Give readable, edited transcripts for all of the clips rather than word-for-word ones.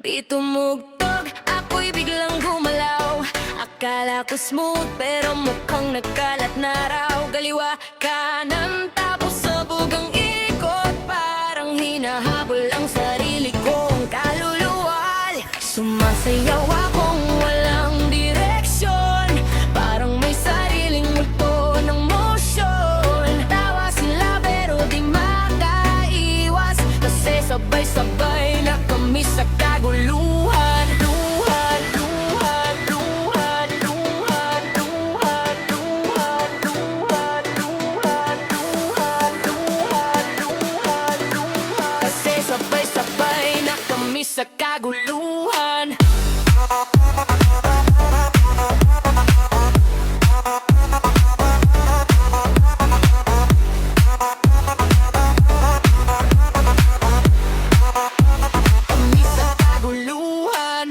Di tumugtog, ako'y biglang gumalaw. Akala ko smooth pero mukhang nagkalat na raw. Kaliwa, kanan, tapos sabugang ikot. Parang hinahabol ang sarili kong kaluluwa. Sumasayaw akong walang direksyon, parang may sariling multo ng motion. Tawa sila pero di makaiwas, kasi sabay-sabay na kami sa kaguluhan. Luhan, luhan, luhan, luhan, luhan, luhan, luhan, luhan, luhan, luhan, luhan, luhan. Kasi sabay-sabay na kami sa kaguluhan. Kami sa kaguluhan.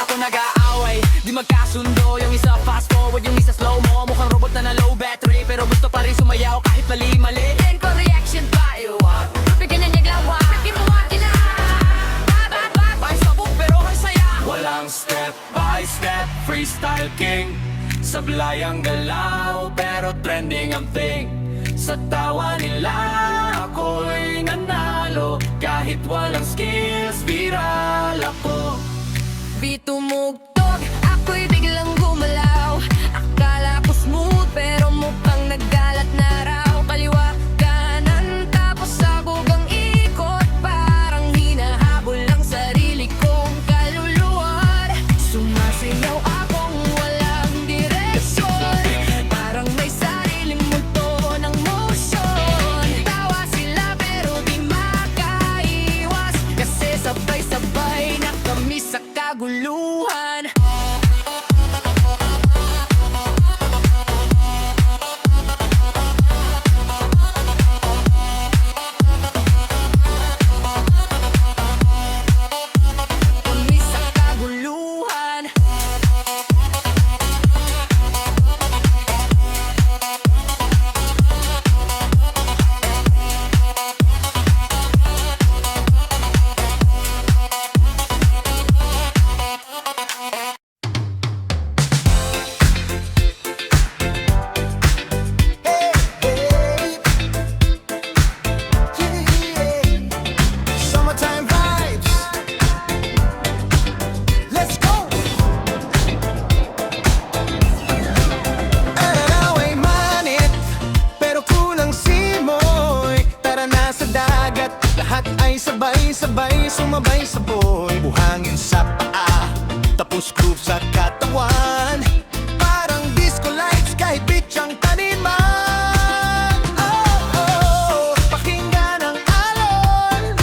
Ako nag-aaway, di magkasundo. Yung isa fast forward, yung isa slow mo. Mukhang robot na low battery, pero gusto pa rin sumayaw kahit mali-mali. Then ko reaction tayo, bigyan na niya glawa. Kimuha na bye sabog pero ang saya. Walang step by step, freestyle king. Sablay ang galaw, pero trending ang thing. Sa tawa nila, ako'y nanalo. Kahit walang skills, viral ako. Di tumugtog, ako'y biglang gumalaw. Akala ko smooth pero mukhang naggalat na raw. Kaliwa, kanan, tapos sabugang ikot. Parang hinahabol ang sarili kong kaluluwa. Sumasayaw akong walang direksyon, parang may sariling multo ng motion. Tawa sila pero di makaiwas, kasi sabay-sabay na kami sa kaguluhan. Kami sa kaguluhan. Summertime vibes. Let's go. Araw ay manit, pero kulang simoy. Tara na sa dagat, lahat ay sabay-sabay sumabay sa boy. Buhangin sa paa, tapos groove sa katawan. Parang disco lights kahit beach ang taniman. Oh, pakinggan ang alon,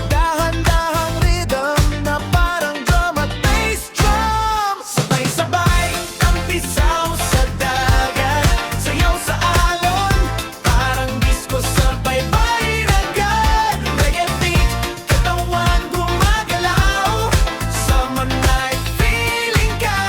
dahan-dahang rhythm na parang drum at bass drum. Sabay-sabay ang pisaw sa dagat, sayaw sa alon, parang disco sa baybay-dagat. Reggae beat, katawan gumagalaw, summer night feeling ka.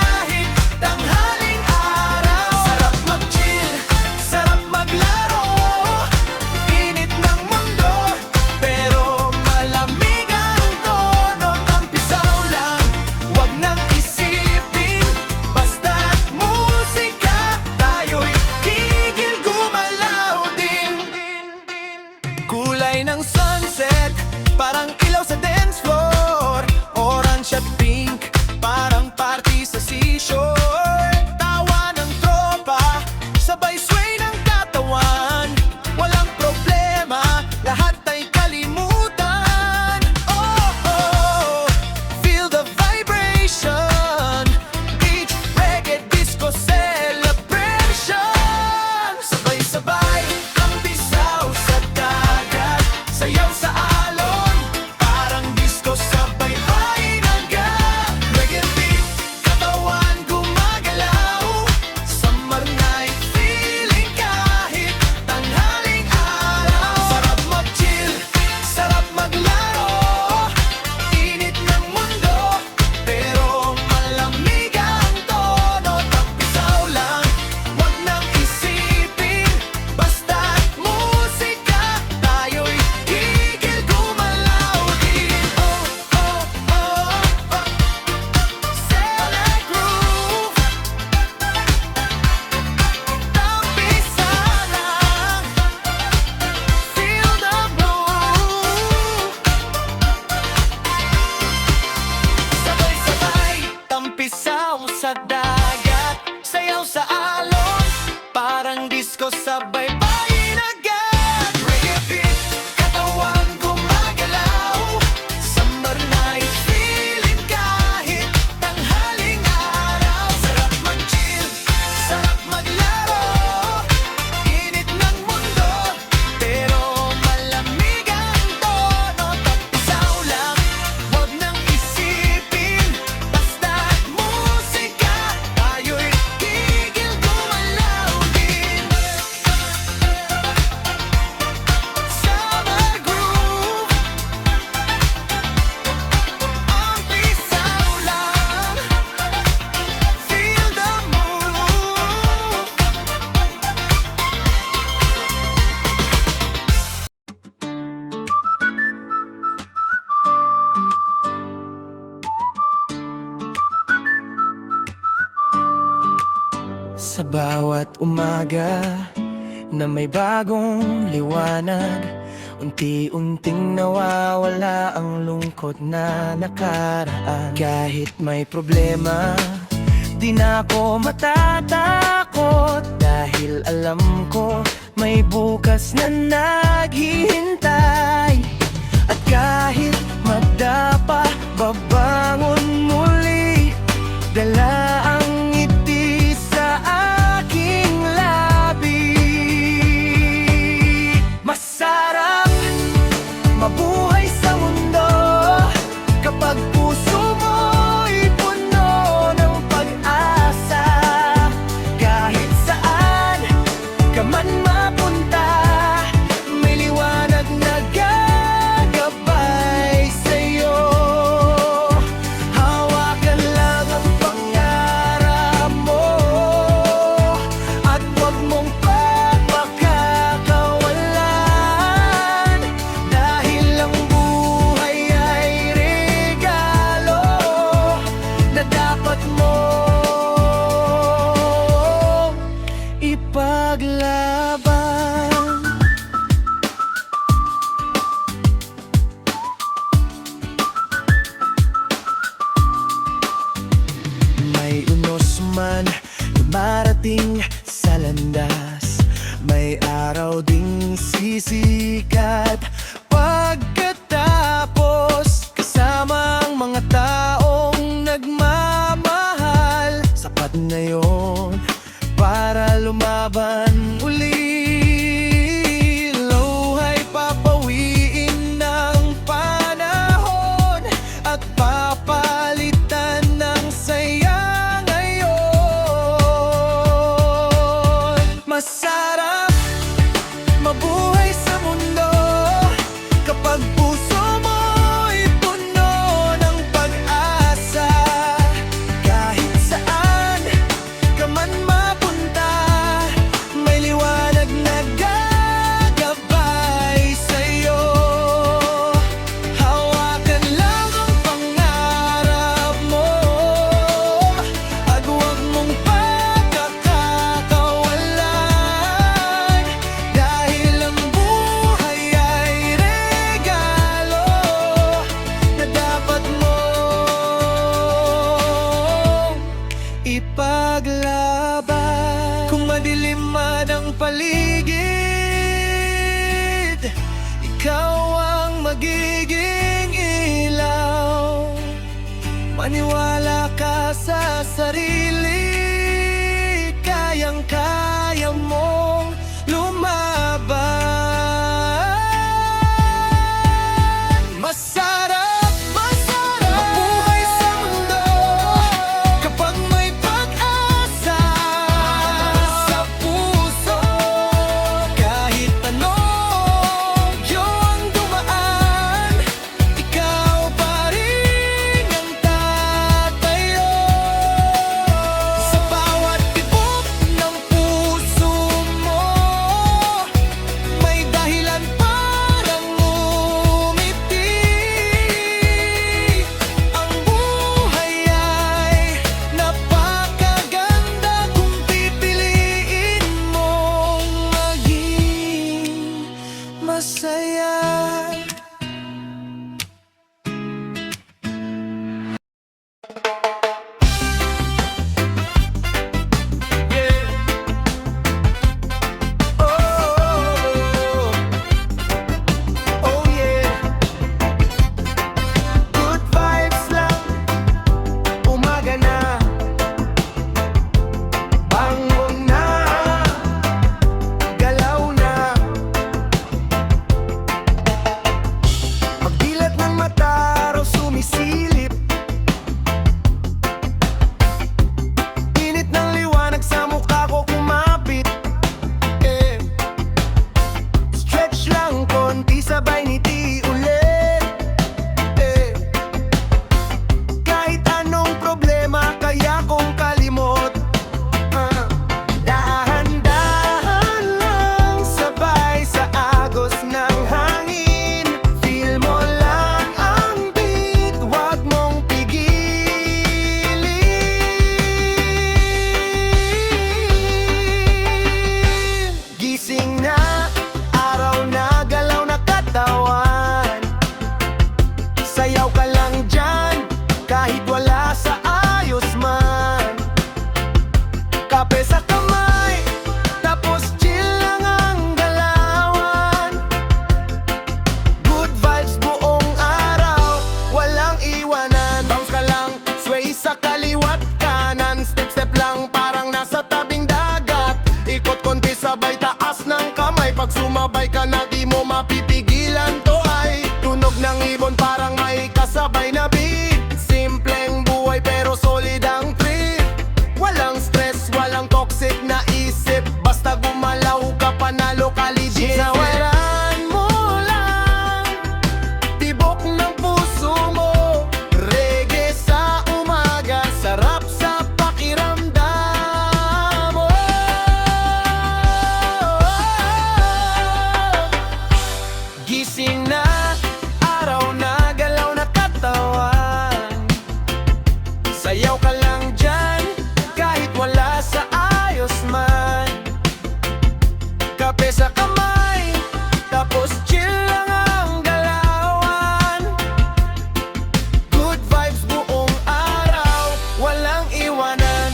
mundo sabay bayin agad. Reggae beat, katawan gumagalaw. Summer night feeling kahit tanghaling araw. Sarap mag-chill, sarap maglaro. Init ng mundo, pero malamig ang tono. Tapisaw lang, huwag nang isipin. Basta't musika, tayo'y tigil gumalaw din. Summer groove, ang pisaw lang. Feel the move. Sa bawat umaga na may bagong liwanag, unti-unting nawawala ang lungkot na nakaraan. Kahit may problema, di na ako matatakot, dahil alam ko may bukas na naghihintay. At kahit magdapa, babangon muli, dala ang ngiti sa aking labi. Masarap mabuhay sa mundo kapag puso mo'y puno ng pag-asa. Kahit saan ka man mapunta, may liwanag na gagabay sa'yo. Hawakan lang ang pangarap mo at huwag mong pagmakakawalan, dahil ang buhay ay regalo na dapat mo ipaglaban. May unos man dumarating sa landas, may araw ding sisikat. Pagkatapos, kasama ang mga taong nagmamahal, sapat na yon para lumaban uli. Luhay papawiin ng panahon at papalitan ng saya ngayon. Masarap mabuhay sa mundo kapag puso mo'y puno ng pag-asa. Kahit saan ka man mapunta, may liwanag na gagabay sa'yo. Hawakan lang ang pangarap mo at huwag mong pagkakakawalan, dahil ang buhay ay regalo na dapat mo ipaglaban. Kung madilim man ang paligid, ikaw ang magiging ilaw. Maniwala ka sa sarili, kayang-kaya mong lumaban. Masarap, masarap mabuhay sa mundo kapag may pag-asa sa puso. Kahit anong iyong dumaan, ikaw pa rin ang tatayo. Sa Sayaw ka lang dyan, kahit wala sa ayos man. Kape sa kamay, tapos chill lang ang galawan. Good vibes buong araw, walang iwanan.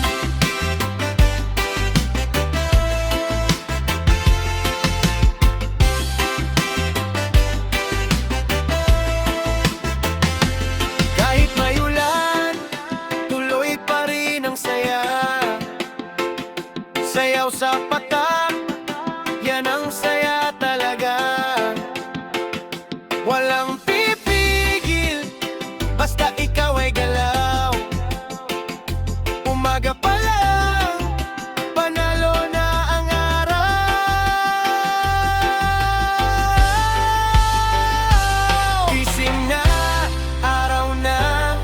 Kahit may ulan, tuloy pa rin ang saya. Sayaw sa patak, yan ang saya talaga. Walang pipigil, basta ikaw ay galaw. Umaga pa lang, panalo na ang araw. Gising na, araw na,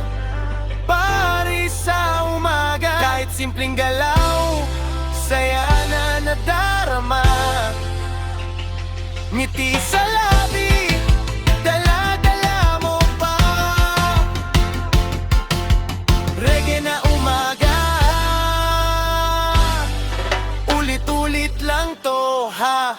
pari sa umaga. Kahit simpleng galaw, saya na nadarama. Ngiti sa labi, dala-dala mo pa. Reggae na umaga, ulit-ulit lang to ha.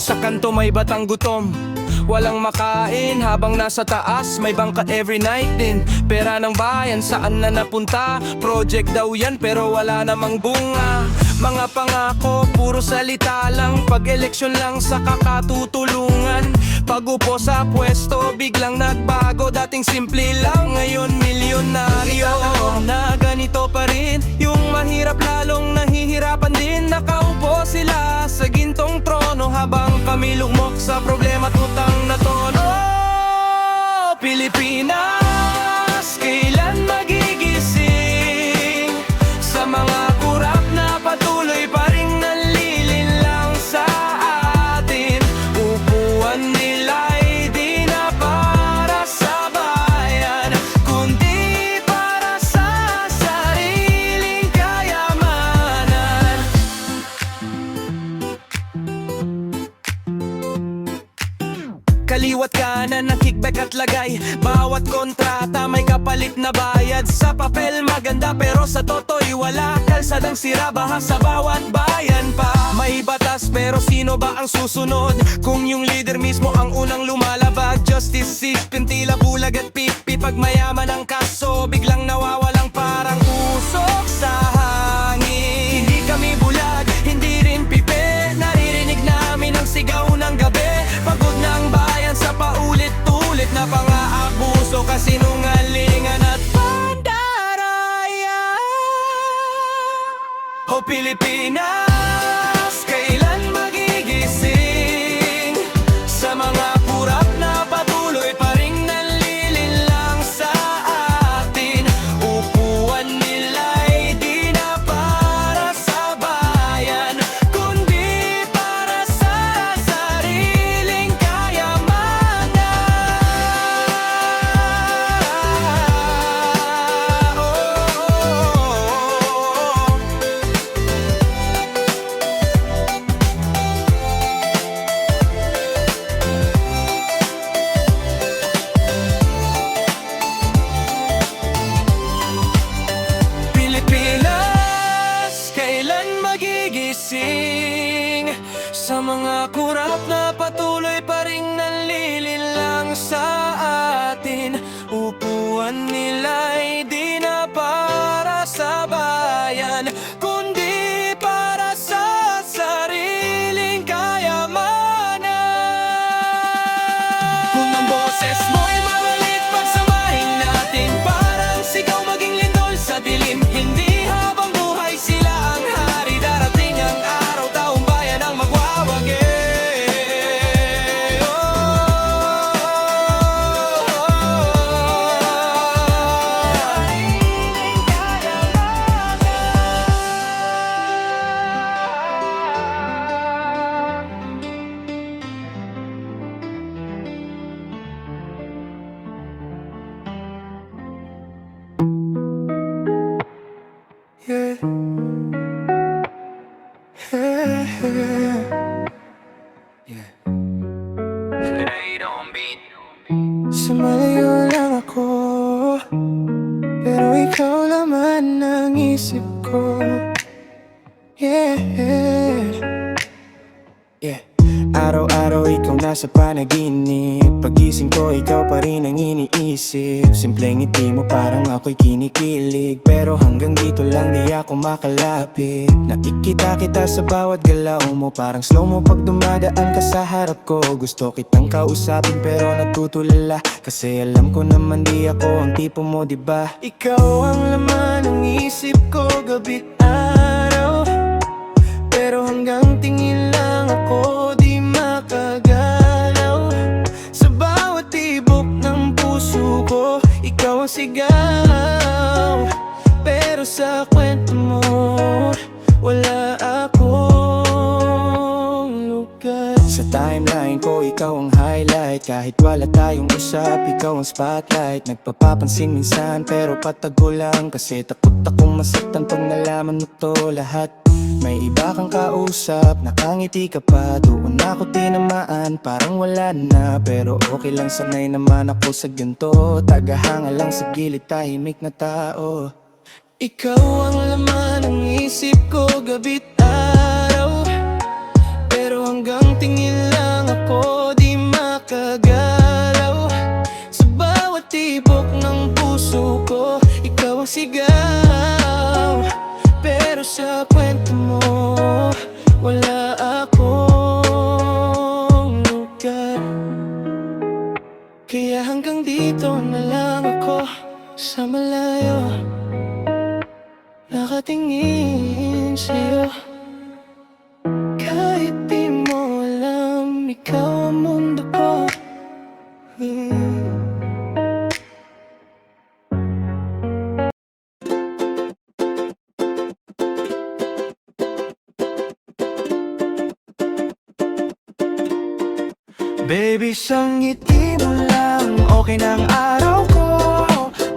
Sa kanto may batang gutom, walang makain. Habang nasa taas may bangka every night din. Pera ng bayan saan na napunta? Project daw yan pero wala namang bunga. Mga pangako puro salita lang, pag eleksyon lang sa kakatutulungan. Pag upo sa pwesto biglang nagbago, dating simple lang ngayon milyonaryo. Na ganito pa rin, yung mahirap lalong nahihirapan din. Nakaupo sila sa gintong trono habang kami lugmok sa problema at utang na tono. Pilipinas, kailan magigising? Sa mga kurap na patuloy pa rin nanlilinlang sa atin. Upuan nila'y di na para sa bayan, kundi para sa sariling kayamanan. Kaliwat kanan ng kickback at lagay, bawat kontrata may kapalit na bayad. Sa papel maganda pero sa toto'y wala. Kalsadang sira, baha sa bawat bayan pa. May batas pero sino ba ang susunod? Kung yung leader mismo ang unang lumalabag. Justice system tila bulag at pipi. Pag mayaman ang kaso biglang nawawalang parang usok sa hangin. Hindi kami bulag, hindi rin pipe. Naririnig namin ang sigaw ng gabi. Pagod ng bayan sa paulit-ulit na pang-aabuso, kasinungalingan at pandaraya. O Pilipinas, kailan magigising? Sa mga kurap na patuloy pa rin nanlilinlang sa atin. Upuan nila'y di na para sa bayan, kundi para sa sariling kayamanan. Pilipinas, kailan magigising? Sa mga kurap na patuloy pa rin nanlilinlang sa atin. Upuan nila'y di na para sa bayan, kundi para sa sariling kayamanan. Kung ang boses mo'y mamalit, pagsamahin natin. Parang sigaw maging lindol sa dilim. Hindi habang buhay sila ang hari. Darating ang araw, taong bayan ang magwawagi. Nasa malayo lang ako, pero ikaw laman ng isip ko. Yeah, yeah. Araw-araw ikaw nasa panaginip, pagising ko ikaw pa rin ang iniisip. Simpleng ngiti mo parang ako'y kinikilig, pero hanggang dito lang di ako makalapit. Nakikita kita sa bawat galaw mo, parang slow mo pag dumadaan ka sa harap ko. Gusto kitang kausapin pero natutulala, kasi alam ko naman di ako ang tipo mo, diba? Ikaw ang laman ng isip ko gabi't araw, pero hanggang tingin lang ako di makagalaw. Sa bawat tibok ng puso ko, ikaw ang sigaw, pero sa kwento mo, wala akong lugar. Sa timeline ko, ikaw ang highlight. Kahit wala tayong usap, ikaw ang spotlight. Nagpapapansin minsan, pero patago lang, kasi takot akong masaktan pag nalaman mo to lahat. May iba kang kausap, nakangiti ka pa, doon ako tinamaan, parang wala na. Pero okay lang, sanay naman ako sa ganito. Tagahanga lang sa gilid, tahimik na tao. Ikaw ang laman ng isip ko gabi't araw, pero hanggang tingin lang ako di makagalaw. Sa bawat tibok ng puso ko, ikaw ang sigaw, pero sa kwento mo, wala akong lugar. Kaya hanggang dito na lang ako, sa malayo, nakatingin sa'yo. Kahit di mo alam, ikaw ang mundo ko. Baby, sa ngiti mo lang, okay na ang araw ko.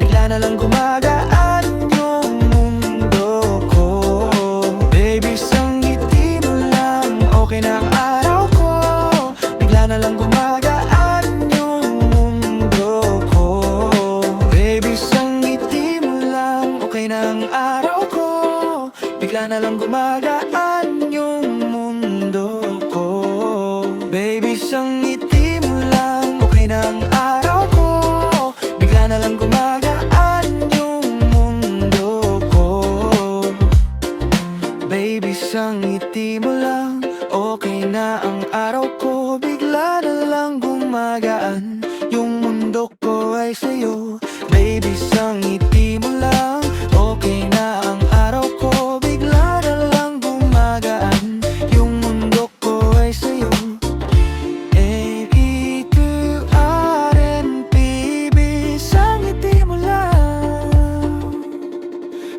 Bigla na lang gumagaan yung mundo ko. Baby, sa ngiti mo lang, okay na ang araw ko. Bigla na lang gumagaan yung mundo ko. Baby, sa ngiti mo lang, okay na ang araw ko. Bigla na lang gumagaan yung mundo ko. Baby, sa ngiti mo lang, okay na ang araw ko. Bigla na lang gumagaan yung mundo ko. Baby, sa ngiti mo lang, okay na ang araw ko. Bigla na lang gumagaan yung mundo ko ay sa'yo. Baby, sa ngiti mo lang, okay na ang araw ko. Bigla na lang gumagaan yung mundo ko ay sa'yo.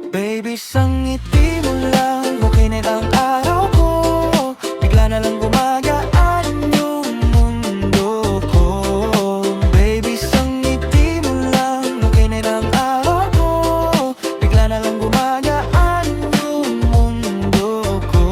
Baby, sa ngiti mo lang, okay na ang araw ko. Bigla na lang gumagaan yung mundo ko. Baby, sa ngiti mo lang, okay na ang araw ko. Bigla na lang gumagaan yung mundo ko.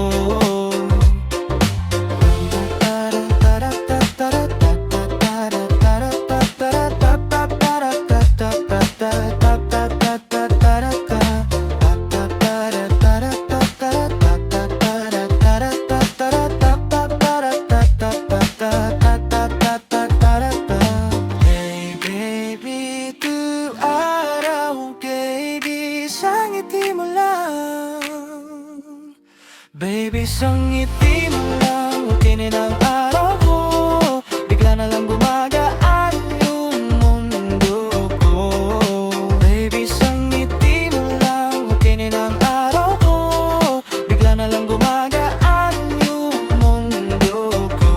Baby, sa ngiti mo lang, okay na ang araw ko. Bigla na lang gumagaan yung mundo ko. Baby, sa ngiti mo lang, okay na ang araw ko. Bigla na lang gumagaan yung mundo ko.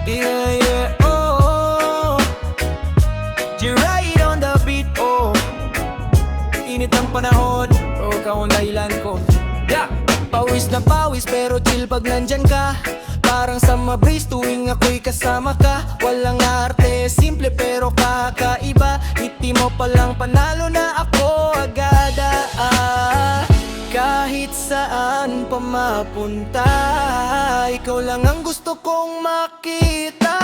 Yeah, yeah, oh, you're right on the beat, oh. Init ang panahon, oh, ikaw ang dahilan ko. Yeah. Pawis na pawis pero chill pag nandyan ka. Parang sa breeze tuwing ako'y kasama ka. Walang arte, simple pero kakaiba. Ngiti mo palang panalo na ako agad Kahit saan pa mapunta, ikaw lang ang gusto kong makita.